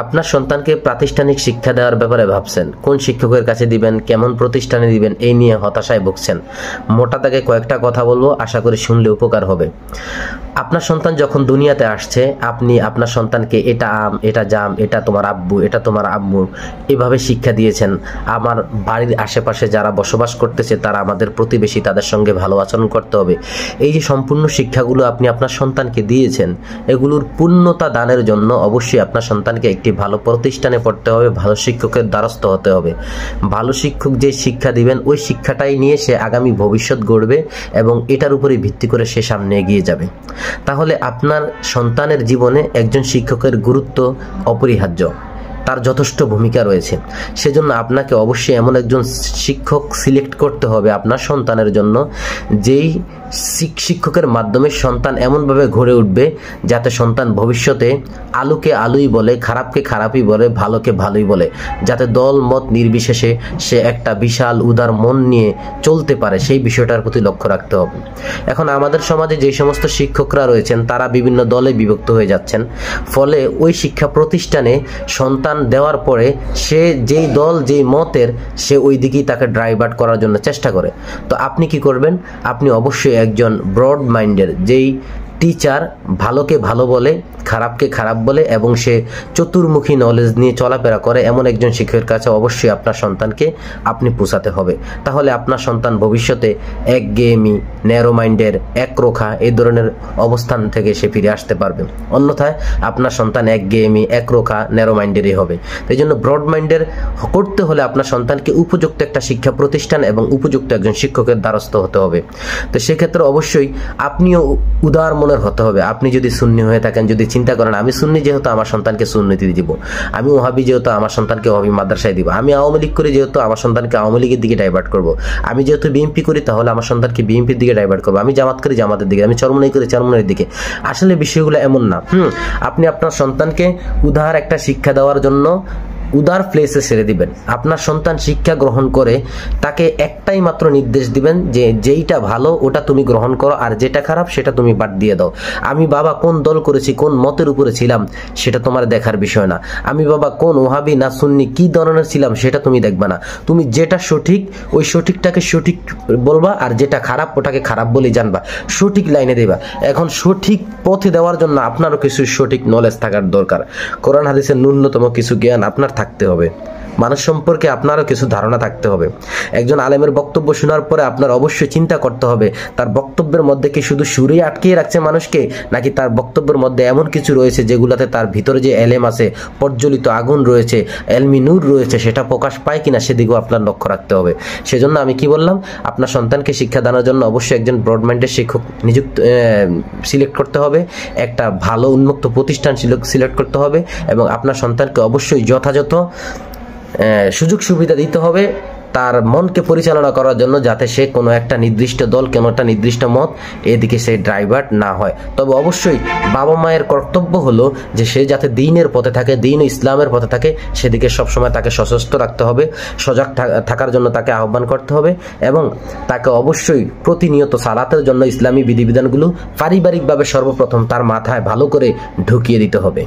আপনার সন্তানকে প্রাতিষ্ঠানিক শিক্ষা দেওয়ার ব্যাপারে ভাবছেন, কোন শিক্ষকের কাছে দিবেন, কেমন প্রতিষ্ঠানে দিবেন, এই নিয়ে হতাশায় ভুগছেন। মোটা দাগে কয়েকটা কথা বলবো, আশা করি শুনলে উপকার হবে। আপনার সন্তান যখন দুনিয়াতে আসছে, আপনি আপনার সন্তানকে এটা আম, এটা জাম, এটা তোমার আব্বু, এটা তোমার আম্মু এভাবে শিক্ষা দিয়েছেন। আমার বাড়ির আশেপাশে যারা বসবাস করতেছে তারা আমাদের প্রতিবেশী, তাদের সঙ্গে ভালো আচরণ করতে হবে। এই যে সম্পূর্ণ শিক্ষাগুলো আপনি আপনার সন্তানকে দিয়েছেন, এগুলোর পূর্ণতা দানের জন্য অবশ্যই আপনার সন্তানকে একটি ভালো প্রতিষ্ঠানে পড়তে হবে, ভালো শিক্ষকের দ্বারস্থ হতে হবে। ভালো শিক্ষক যে শিক্ষা দিবেন ওই শিক্ষাটাই নিয়ে সে আগামী ভবিষ্যৎ গড়বে এবং এটার উপরে ভিত্তি করে সে সামনে এগিয়ে যাবে। তাহলে আপনার সন্তানের জীবনে একজন শিক্ষকের গুরুত্ব অপরিহার্য, তার যথেষ্ট ভূমিকা রয়েছে। সেজন্য আপনাকে অবশ্যই এমন একজন শিক্ষক সিলেক্ট করতে হবে আপনার সন্তানের জন্য, যেই শিক্ষকের মাধ্যমে সন্তান এমনভাবে গড়ে উঠবে যাতে সন্তান ভবিষ্যতে আলোকে আলোই বলে, খারাপকে খারাপই বলে, ভালোকে ভালোই বলে, যাতে দল মত নির্বিশেষে সে একটা বিশাল উদার মন নিয়ে চলতে পারে, সেই বিষয়টার প্রতি লক্ষ্য রাখতে হবে। এখন আমাদের সমাজে যে সমস্ত শিক্ষকরা রয়েছেন তারা বিভিন্ন দলে বিভক্ত হয়ে যাচ্ছেন, ফলে ওই শিক্ষা প্রতিষ্ঠানে সন্তান দেওয়ার পরে সে যেই দল যেই মতের, সে ওই দিকেই তাকে ড্রাইভার্ট করার জন্য চেষ্টা করে। তো আপনি কি করবেন? আপনি অবশ্যই একজন ব্রড মাইন্ডের যেই টিচার ভালোকে ভালো বলে, খারাপকে খারাপ বলে এবং সে চতুর্মুখী নলেজ নিয়ে চলাফেরা করে, এমন একজন শিক্ষকের কাছে অবশ্যই আপনার সন্তানকে আপনি পৌঁছাতে হবে। তাহলে আপনার সন্তান ভবিষ্যতে একঘেয়েমি, ন্যারো মাইন্ডের, একরোখা এই ধরনের অবস্থান থেকে সে ফিরে আসতে পারবে। অন্যথায় আপনার সন্তান একঘেয়েমি, একরোখা, ন্যারো মাইন্ডেরই হবে। এই জন্য ব্রড মাইন্ডের করতে হলে আপনার সন্তানকে উপযুক্ত একটা শিক্ষা প্রতিষ্ঠান এবং উপযুক্ত একজন শিক্ষকের দ্বারস্থ হতে হবে। তো সেক্ষেত্রে অবশ্যই আপনিও উদার মনের হতে হবে। আপনি যদি সুন্নি হয়ে থাকেন, যদি চিন্তা করেন আমি সুন্নি যেহেতু আমার সন্তানকে সুন্নতি দিব, আমি ওহাবি যেহেতু আমার সন্তানকে ওহাবি মাদ্রাসায় দিব, আমি আওয়ামী লীগ করি যেহেতু আমার সন্তানকে আওয়ামী লীগের দিকে ডাইভার্ট করব, আমি যেহেতু বিএনপি করি তাহলে আমার সন্তানকে বিএনপির দিকে ডাইভার্ট করবো, আমি জামাত করি জামাতের দিকে, আমি চরমনাই করি চরমনাইয়ের দিকে। আসলে বিষয়গুলো এমন না। আপনি আপনার সন্তানকে উদার একটা শিক্ষা দেওয়ার জন্য উদার প্লেসে ছেড়ে দিবেন। আপনার সন্তান শিক্ষা গ্রহণ করে তাকে একটাই মাত্র নির্দেশ দিবেন যে যেইটা ভালো ওটা তুমি গ্রহণ করো, আর যেটা খারাপ সেটা তুমি বাদ দিয়ে দাও। আমি বাবা কোন দল করেছি, কোন মতের উপরে ছিলাম সেটা তোমার দেখার বিষয় না। আমি বাবা কোন ওহাবি না সুন্নি কি ধরনের ছিলাম সেটা তুমি দেখবা না। তুমি যেটা সঠিক ওই সঠিকটাকে সঠিক বলবা, আর যেটা খারাপ ওটাকে খারাপ বলেই জানবা, সঠিক লাইনে দেবা। এখন সঠিক পথে দেওয়ার জন্য আপনারও কিছু সঠিক নলেজ থাকার দরকার। কোরআন হাদিসের ন্যূনতম কিছু জ্ঞান আপনার থাকতে হবে, মানুষ সম্পর্কে আপনারও কিছু ধারণা থাকতে হবে। একজন আলেমের বক্তব্য শোনার পরে আপনার অবশ্যই চিন্তা করতে হবে তার বক্তব্যের মধ্যে কি শুধু সুরেই আটকিয়ে রাখছে মানুষকে, নাকি তার বক্তব্যের মধ্যে এমন কিছু রয়েছে যেগুলোতে তার ভিতরে যে এলেম আছে, প্রজ্বলিত আগুন রয়েছে, এলমি নূর রয়েছে, সেটা প্রকাশ পায় কিনা সেদিকেও আপনার লক্ষ্য রাখতে হবে। সেজন্য আমি কি বললাম, আপনার সন্তানকে শিক্ষা দানের জন্য অবশ্যই একজন ব্রড মাইন্ডের শিক্ষক সিলেক্ট করতে হবে, একটা ভালো উন্মুক্ত প্রতিষ্ঠান সিলেক্ট করতে হবে এবং আপনার সন্তানকে অবশ্যই যথাযথ সুযোগ সুবিধা দিতে হবে তার মনকে পরিচালনা করার জন্য, যাতে সে কোনো একটা নির্দিষ্ট দল, কোনো একটা নির্দিষ্ট মত এদিকে সে ড্রাইভার না হয়। তবে অবশ্যই বাবা মায়ের কর্তব্য হলো যে সে যাতে দ্বীনের পথে থাকে, দ্বীন ও ইসলামের পথে থাকে, সেদিকে সবসময় তাকে সশস্ত্র রাখতে হবে, সজাগ থাকার জন্য তাকে আহ্বান করতে হবে এবং তাকে অবশ্যই প্রতিনিয়ত সালাতের জন্য ইসলামী বিধিবিধানগুলো পারিবারিকভাবে সর্বপ্রথম তার মাথায় ভালো করে ঢুকিয়ে দিতে হবে।